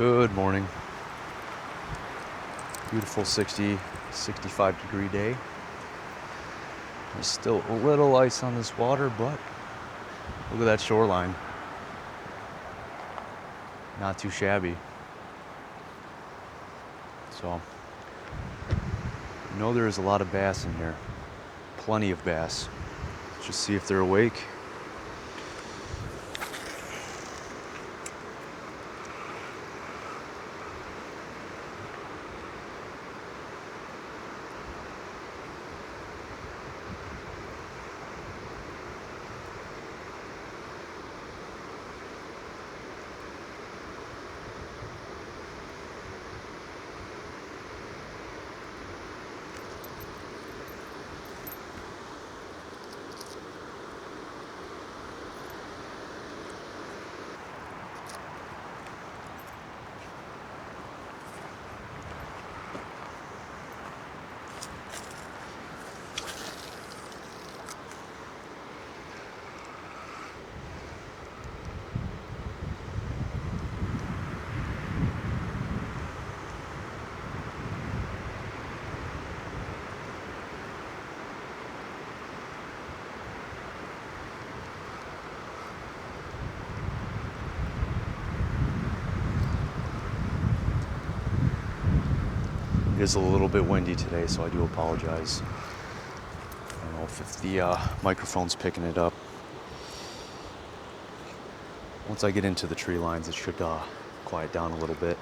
Good morning. Beautiful 60, 65 degree day. There's still a little ice on this water, but look at that shoreline. Not too shabby. So, there is a lot of bass in here. Plenty of bass. Let's just see if they're awake. It is a little bit windy today, so I do apologize. I don't know if the microphone's picking it up. Once I get into the tree lines, it should quiet down a little bit.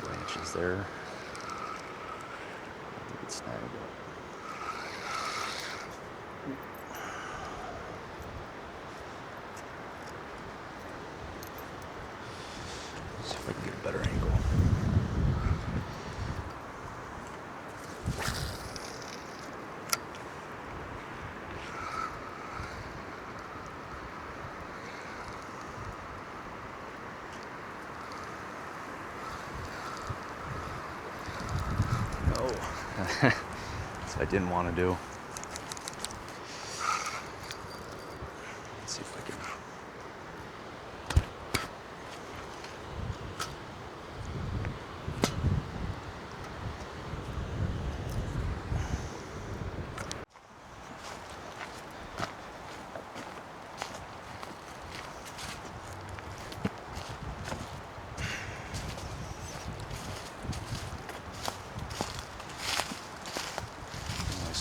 Branches there. Get snagged up. See if I can get a better angle. That's what I didn't want to do. Let's see if I can.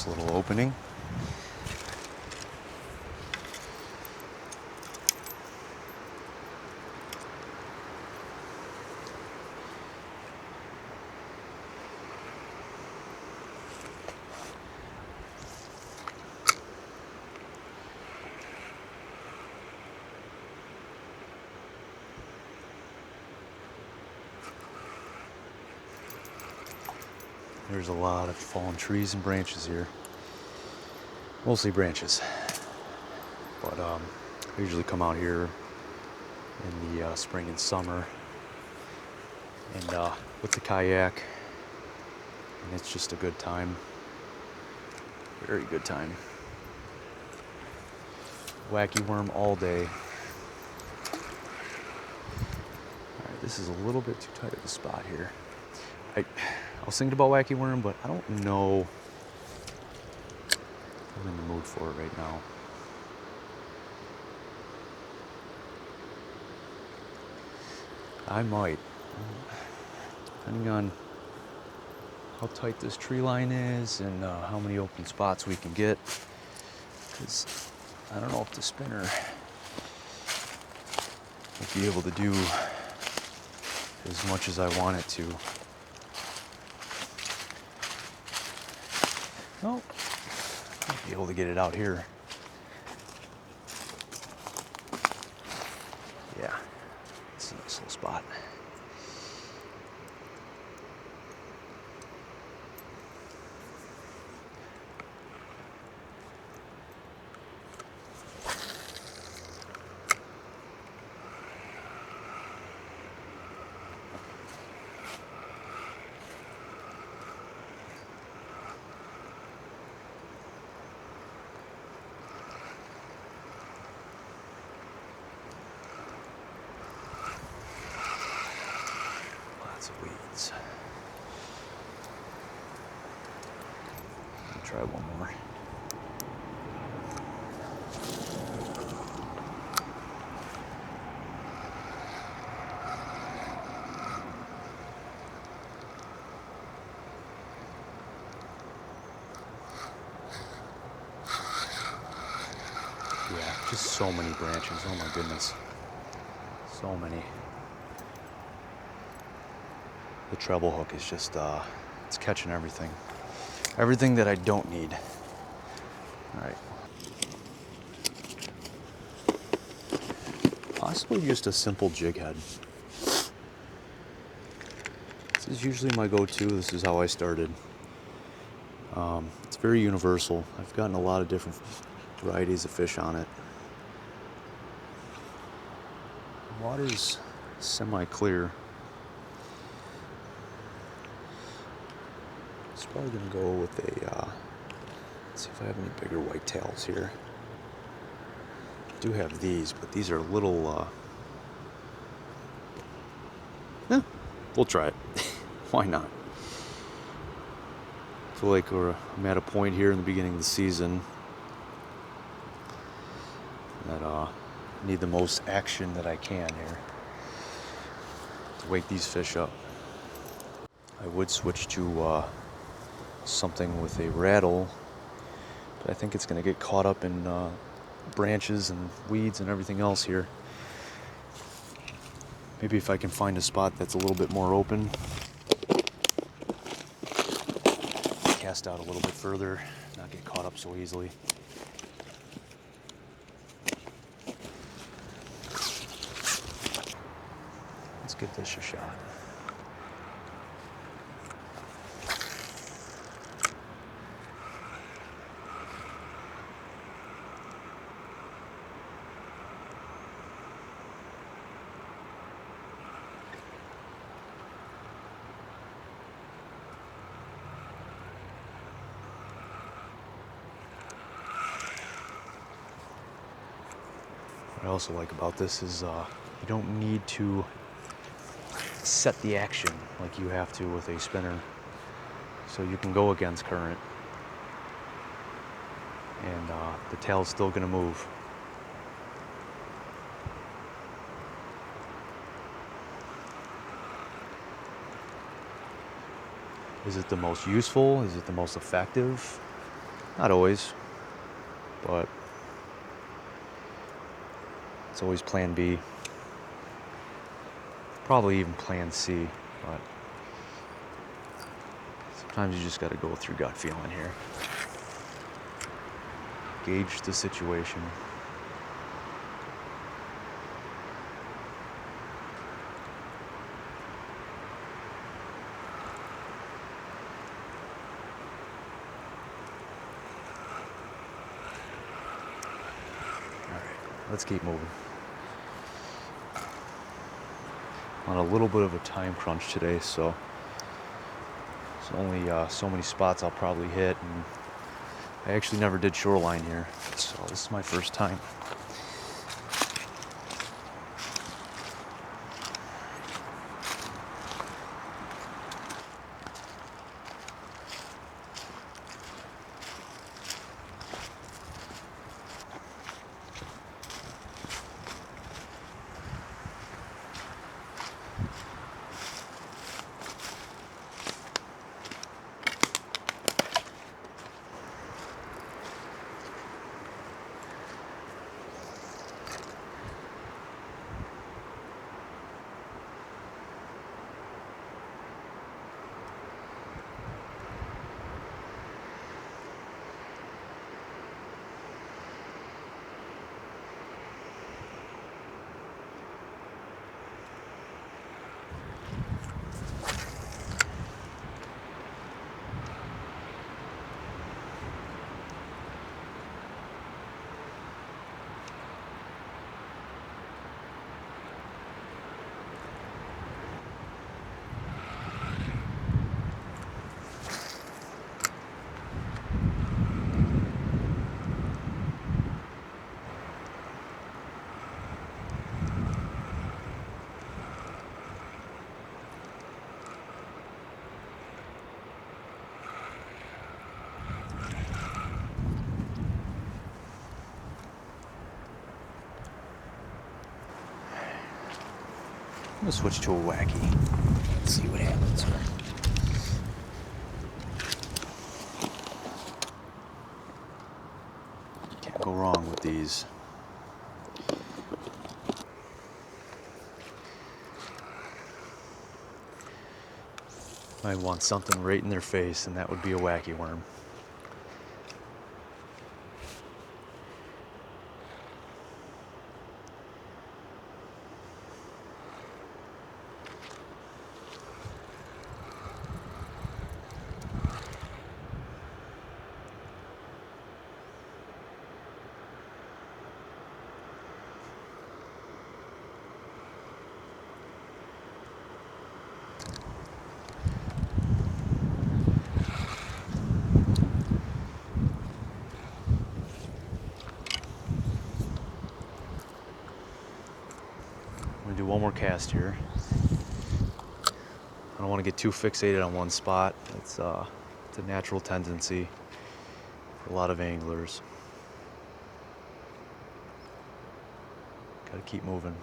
Little opening. There's a lot of fallen trees and branches here. Mostly branches. But I usually come out here in the spring and summer and with the kayak, and it's just a good time. Very good time. Wacky worm all day. Alright, this is a little bit too tight of a spot here. I was thinking about wacky worm, but I don't know if I'm in the mood for it right now. I might, depending on how tight this tree line is and how many open spots we can get. Because I don't know if the spinner will be able to do as much as I want it to. Oh, might be able to get it out here. Yeah, it's a nice little spot. Lots of weeds. I'll try one more. Yeah, just so many branches. Oh my goodness. So many. The treble hook is just, it's catching everything. Everything that I don't need. All right. Possibly just a simple jig head. This is usually my go-to. This is how I started. It's very universal. I've gotten a lot of different varieties of fish on it. The water's semi-clear. It's probably gonna go with a, let's see if I have any bigger whitetails here. I do have these, but these are little, we'll try it. Why not? I feel like I'm at a point here in the beginning of the season that I need the most action that I can here to wake these fish up. I would switch to something with a rattle, but I think it's going to get caught up in branches and weeds and everything else here. Maybe if I can find a spot that's a little bit more open, cast out a little bit further, not get caught up so easily. Let's give this a shot. What I also like about this is you don't need to set the action like you have to with a spinner. So you can go against current and the tail's still going to move. Is it the most useful? Is it the most effective? Not always, but it's always plan B. Probably even plan C, but sometimes you just got to go with your gut feeling here. Gauge the situation. All right, let's keep moving. On a little bit of a time crunch today, so there's only so many spots I'll probably hit, and I actually never did shoreline here, so this is my first time. gonna switch to a Wacky. Let's see what happens here. Can't go wrong with these. Might want something right in their face, and that would be a Wacky worm. I'm gonna do one more cast here. I don't want to get too fixated on one spot. It's a natural tendency for a lot of anglers. Gotta keep moving.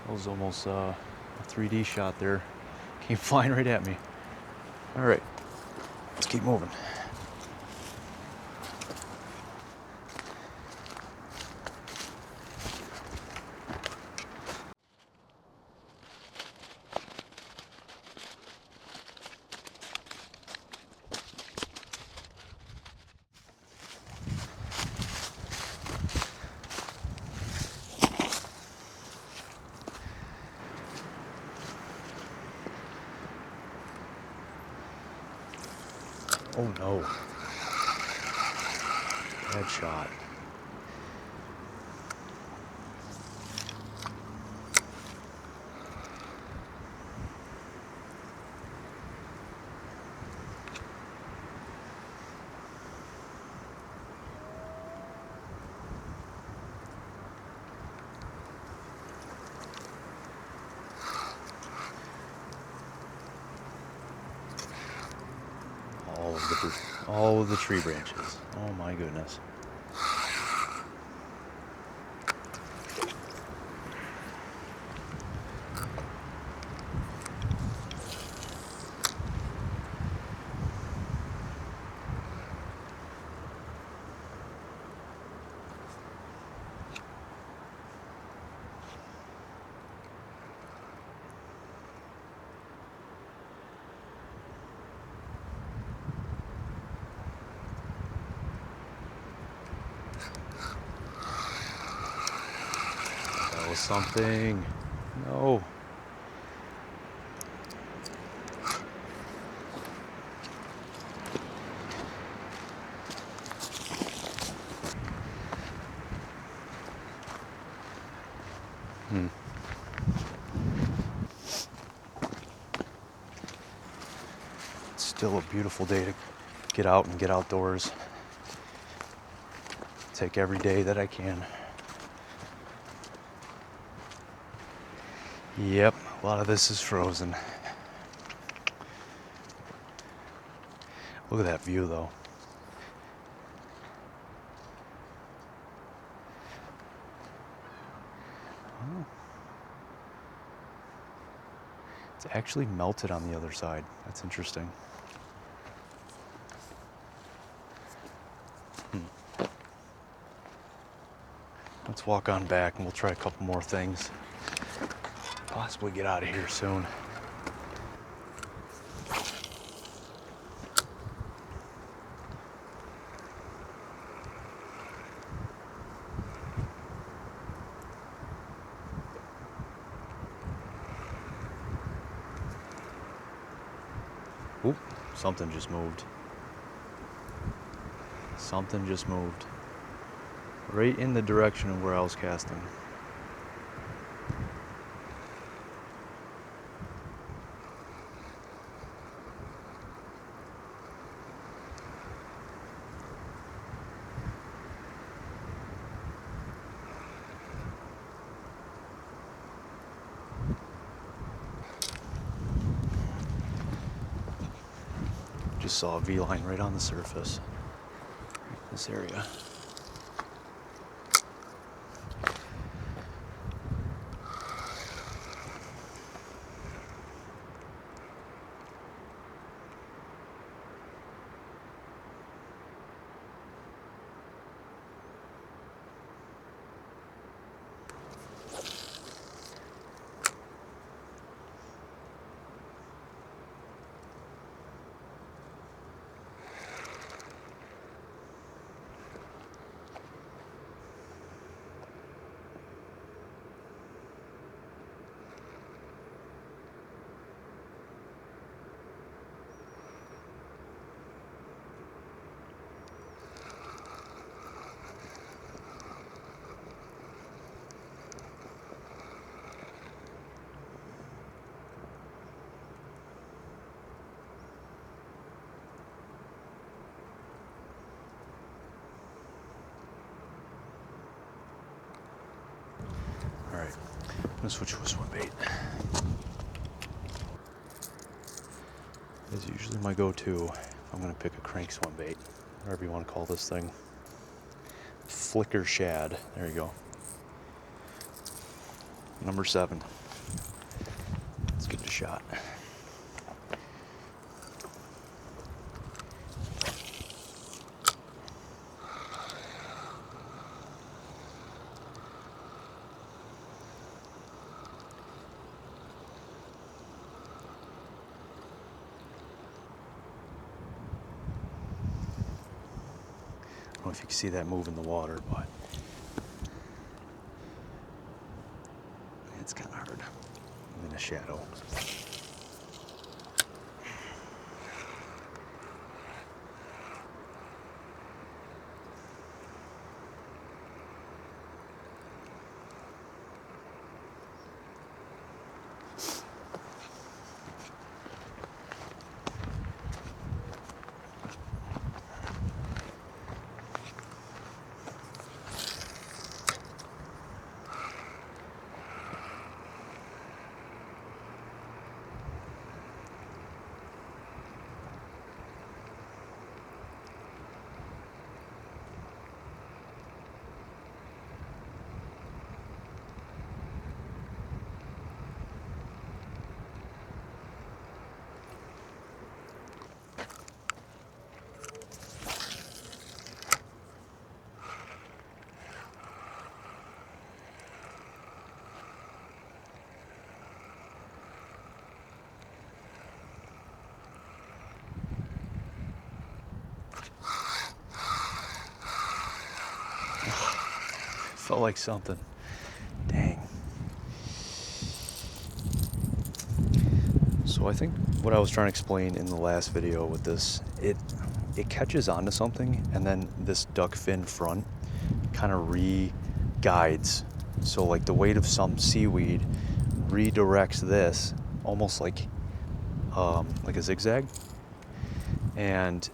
That was almost a 3D shot there. Came flying right at me. All right, let's keep moving. Oh no. Bad shot. All of the tree branches. Oh my goodness. That was something. No. It's still a beautiful day to get out and get outdoors. Take every day that I can. Yep, a lot of this is frozen. Look at that view though. Oh. It's actually melted on the other side. That's interesting. let's walk on back and we'll try a couple more things. Possibly get out of here soon. Oop, something just moved. Something just moved. Right in the direction of where I was casting. Just saw a V-line right on the surface. This area. Alright, I'm gonna switch to a swim bait. This is usually my go-to. I'm gonna pick a crank swim bait, whatever you want to call this thing. Flicker shad. There you go. Number 7. Let's give it a shot. I don't know if you can see that move in the water, but it's kind of hard. I'm in the shadow. Felt like something. Dang. So I think what I was trying to explain in the last video with this, it catches onto something and then this duck fin front kind of re-guides. So like the weight of some seaweed redirects this almost like a zigzag. And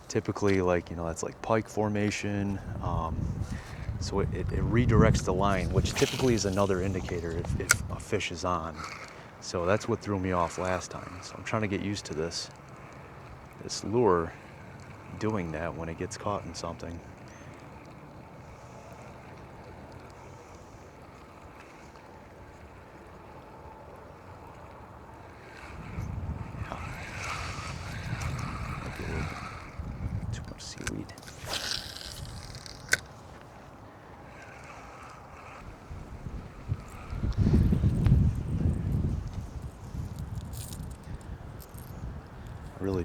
typically, like, you know, that's like pike formation. So it redirects the line, which typically is another indicator if a fish is on. So that's what threw me off last time. So I'm trying to get used to this lure doing that when it gets caught in something. Too much seaweed.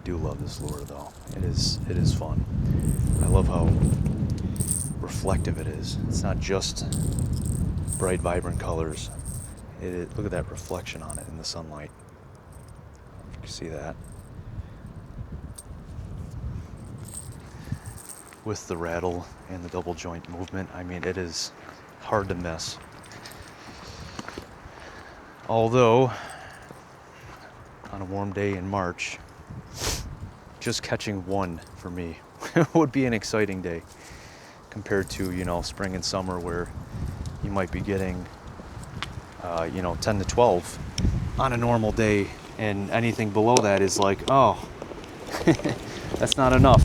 do love this lure though. It is fun. I love how reflective it is. It's not just bright, vibrant colors. Look at that reflection on it in the sunlight. You can see that. With the rattle and the double joint movement, I mean, it is hard to miss. Although, on a warm day in March, just catching one for me would be an exciting day compared to, you know, spring and summer where you might be getting, 10 to 12 on a normal day, and anything below that is like, oh, that's not enough.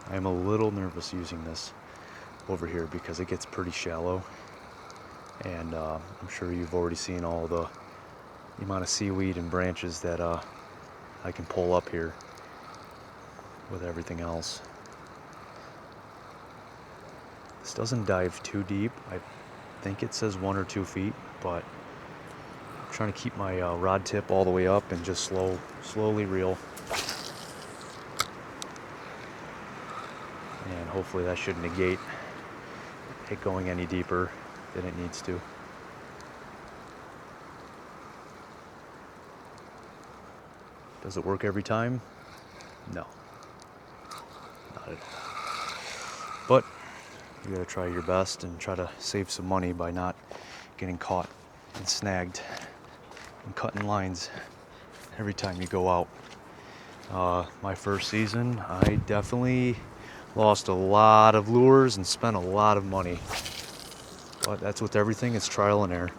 I'm a little nervous using this over here because it gets pretty shallow, and I'm sure you've already seen all the amount of seaweed and branches that I can pull up here with everything else. This doesn't dive too deep. I think it says 1 or 2 feet, but I'm trying to keep my rod tip all the way up and just slowly reel. And hopefully that should negate it going any deeper than it needs to. Does it work every time? No. Not at all. But you gotta try your best and try to save some money by not getting caught and snagged and cutting lines every time you go out. My first season, I definitely lost a lot of lures and spent a lot of money. But that's with everything, it's trial and error.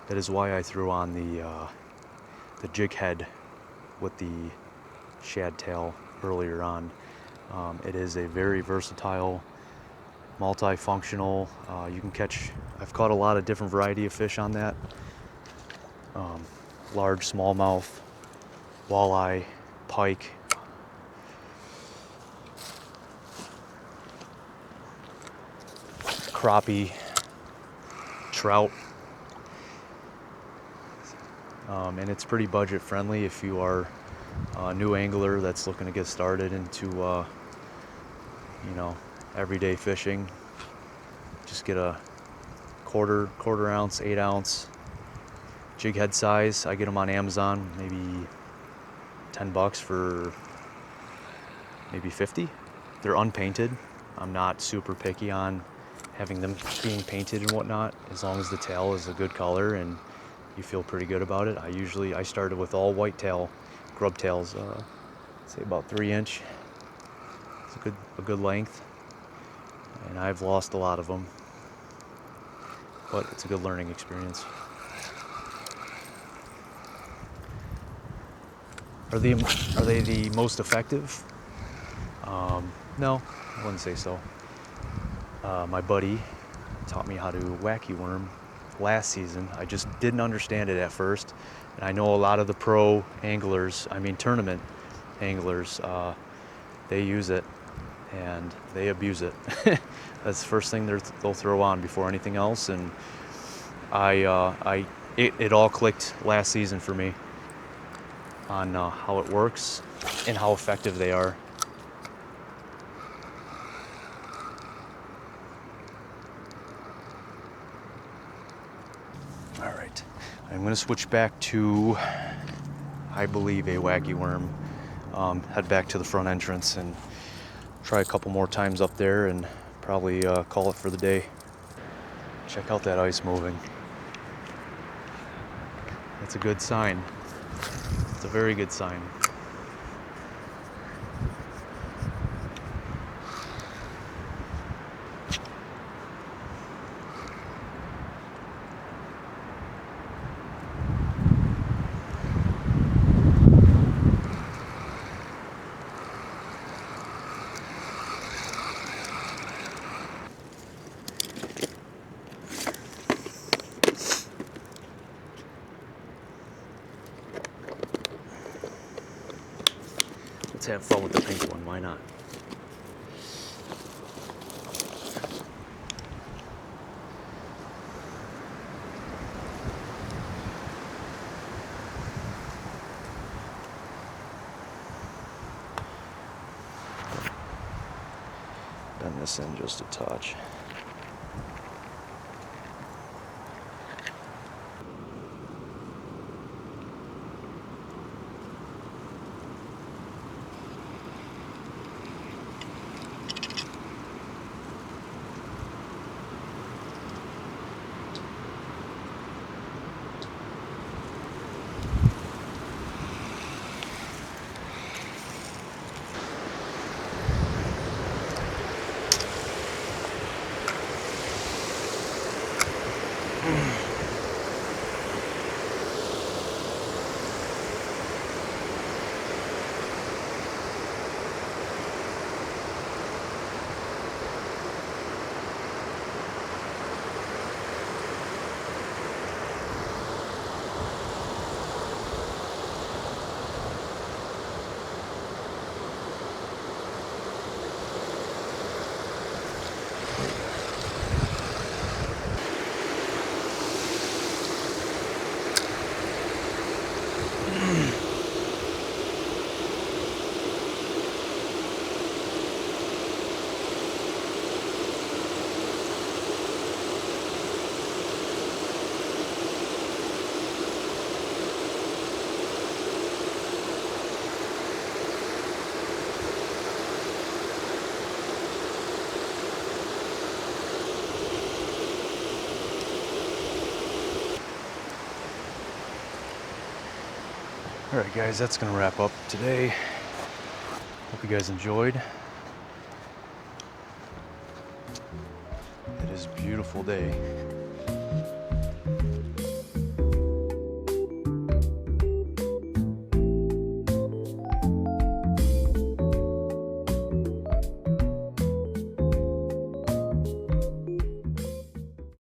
That is why I threw on the jig head with the shad tail earlier on. It is a very versatile, multifunctional. You can catch, I've caught a lot of different variety of fish on that. Large, smallmouth, walleye, pike. Crappie, trout. And it's pretty budget friendly if you are a new angler that's looking to get started into everyday fishing. Just get a quarter ounce, 8 ounce jig head size. I get them on Amazon, maybe $10 for maybe 50. They're unpainted. I'm not super picky on having them being painted and whatnot, as long as the tail is a good color and you feel pretty good about it. I started with all white tail, grub tails, say about 3-inch. It's a good length, and I've lost a lot of them, but it's a good learning experience. Are they the most effective? No, I wouldn't say so. My buddy taught me how to wacky worm last season. I just didn't understand it at first, and I know a lot of the pro anglers, tournament anglers, they use it and they abuse it. That's the first thing they'll throw on before anything else, and it all clicked last season for me on how it works and how effective they are. All right, I'm going to switch back to, I believe, a wacky worm. Head back to the front entrance and try a couple more times up there and probably call it for the day. Check out that ice moving. That's a good sign. It's a very good sign. Let's have fun with the pink one, why not? Bend this in just a touch. Alright guys, that's going to wrap up today. Hope you guys enjoyed. It is a beautiful day.